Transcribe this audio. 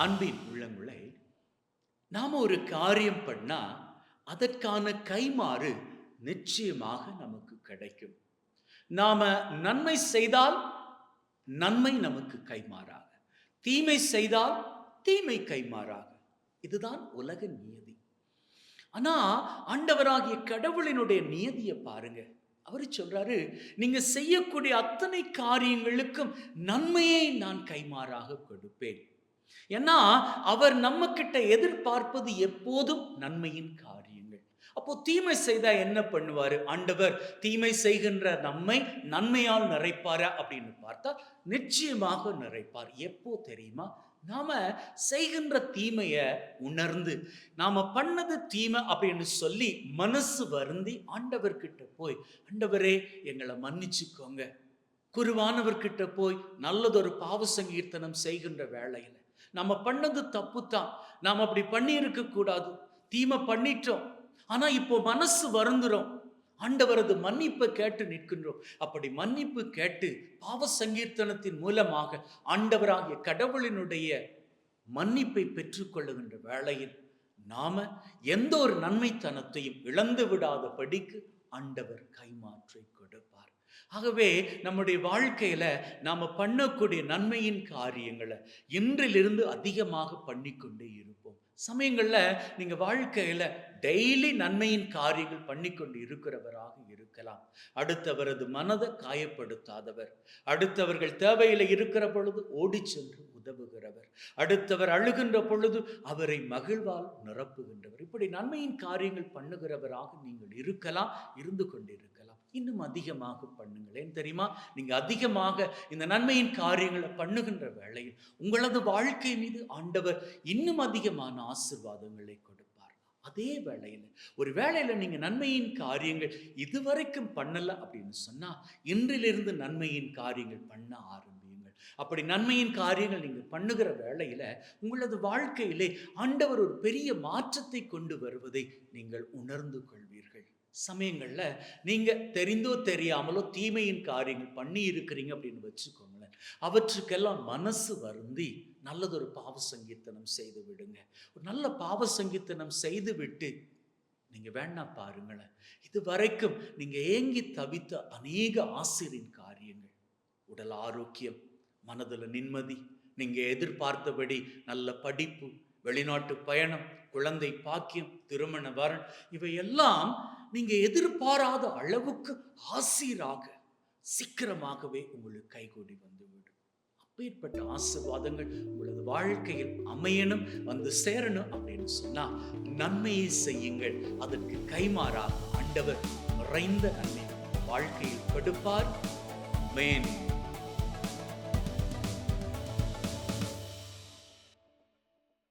அன்பின் உள்ளங்களே, நாம ஒரு காரியம் பண்ணா அதற்கான கைமாறு நிச்சயமாக நமக்கு கிடைக்கும். நாம நன்மை செய்தால் நன்மை நமக்கு கைமாறாக, தீமை செய்தால் தீமை கைமாறாக. இதுதான் உலக நியதி. ஆனா ஆண்டவராகிய கடவுளினுடைய நியதியை பாருங்க. அவரு சொல்றாரு, நீங்க செய்யக்கூடிய அத்தனை காரியங்களுக்கும் நன்மையை நான் கைமாறாக கொடுப்பேன். ஏன்னா அவர் நம்ம கிட்ட எதிர்பார்ப்பது எப்போதும் நன்மையின் காரியங்கள். அப்போ தீமை செய்தா என்ன பண்ணுவாரு ஆண்டவர்? தீமை செய்கின்ற நம்மை நன்மையால் நிறைப்பாரா அப்படின்னு பார்த்தா நிச்சயமாக நிறைப்பார். எப்போ தெரியுமா? நாம செய்கின்ற தீமைய உணர்ந்து, நாம பண்ணது தீமை அப்படின்னு சொல்லி மனசு வருந்தி ஆண்டவர்கிட்ட போய், ஆண்டவரே எங்களை மன்னிச்சுக்கோங்க. குருவானவர்கிட்ட போய் நல்லதொரு பாவ சங்கீர்த்தனம் செய்கின்ற வேளையில, நம்ம பண்ணது தப்பு தான், நாம் அப்படி பண்ணி இருக்க கூடாது, தீமை பண்ணிட்டோம், ஆனா இப்போ மனசு வருந்துறோம், ஆண்டவரது மன்னிப்பை கேட்டு நிற்கின்றோம். அப்படி மன்னிப்பு கேட்டு பாவ சங்கீர்த்தனத்தின் மூலமாக ஆண்டவராகிய கடவுளினுடைய மன்னிப்பை பெற்றுக்கொள்ளுகின்ற வேளையில் நாம எந்த ஒரு நன்மைத்தனத்தையும் இழந்து விடாத படிக்கு ஆண்டவர் கைமாற்றை கொடுப்பார். ஆகவே நம்முடைய வாழ்க்கையில நாம பண்ணக்கூடிய நன்மையின் காரியங்களை இன்றிலிருந்து அதிகமாக பண்ணிக்கொண்டே இருப்போம். சமயங்கள்ல நீங்க வாழ்க்கையில டெய்லி நன்மையின் காரியங்கள் பண்ணிக்கொண்டு இருக்கிறவராக இருக்கலாம். அடுத்தவரது மனதை காயப்படுத்தாதவர், அடுத்தவர்கள் தேவையில இருக்கிற பொழுது ஓடி சென்று உதவுகிறவர், அடுத்தவர் அழுகின்ற பொழுது அவரை மகிழ்வால் நிரப்புகின்றவர். இப்படி நன்மையின் காரியங்கள் பண்ணுகிறவராக நீங்கள் இருக்கலாம், இருந்து கொண்டிருக்கலாம். இன்னும் அதிகமாக பண்ணுங்களேன். தெரியுமா, நீங்க அதிகமாக இந்த நன்மையின் காரியங்களை பண்ணுகின்ற வேளையில் உங்களது வாழ்க்கை மீது ஆண்டவர் இன்னும் அதிகமான ஆசீர்வாதங்களை கொடுப்பார். அதே வேளையில ஒரு வேளையில நீங்க நன்மையின் காரியங்கள் இதுவரைக்கும் பண்ணல அப்படின்னு சொன்னா, இன்றிலிருந்து நன்மையின் காரியங்கள் பண்ண ஆரம்பியுங்கள். அப்படி நன்மையின் காரியங்கள் நீங்க பண்ணுகிற வேளையில உங்களது வாழ்க்கையிலே ஆண்டவர் ஒரு பெரிய மாற்றத்தை கொண்டு வருவதை நீங்கள் உணர்ந்து கொள்வீர்கள். சமயங்கள்ல நீங்க தெரிந்தோ தெரியாமலோ தீமையின் காரியங்கள் பண்ணி இருக்கிறீங்க அப்படின்னு வச்சுக்கோங்களேன். அவற்றுக்கெல்லாம் மனசு வருந்தி நல்லதொரு பாவ சங்கீர்த்தனம் செய்து விடுங்க. ஒரு நல்ல பாவ சங்கீர்த்தனம் செய்து விட்டு நீங்க வேணா பாருங்களேன், இது வரைக்கும் நீங்க ஏங்கி தவித்த அநேக ஆசிரியின் காரியங்கள், உடல் ஆரோக்கியம், மனதுல நிம்மதி, நீங்க எதிர்பார்த்தபடி நல்ல படிப்பு, வெளிநாட்டு பயணம், குழந்தை பாக்கியம், திருமண வரன், இவையெல்லாம் நீங்க எதிர்பாராத அளவுக்கு ஆசீராக சீக்கிரமாகவே உங்களுக்கு கைகூடி வந்துவிடும். அப்பேற்பட்ட ஆசீர்வாதங்கள் உங்களது வாழ்க்கையில் அமையணும், வந்து சேரணும் அப்படின்னு சொன்னா நன்மையை செய்யுங்கள். அதற்கு கைமாறாக ஆண்டவர் நிறைந்த நன்மை வாழ்க்கையில் கொடுப்பார். ஆமென்.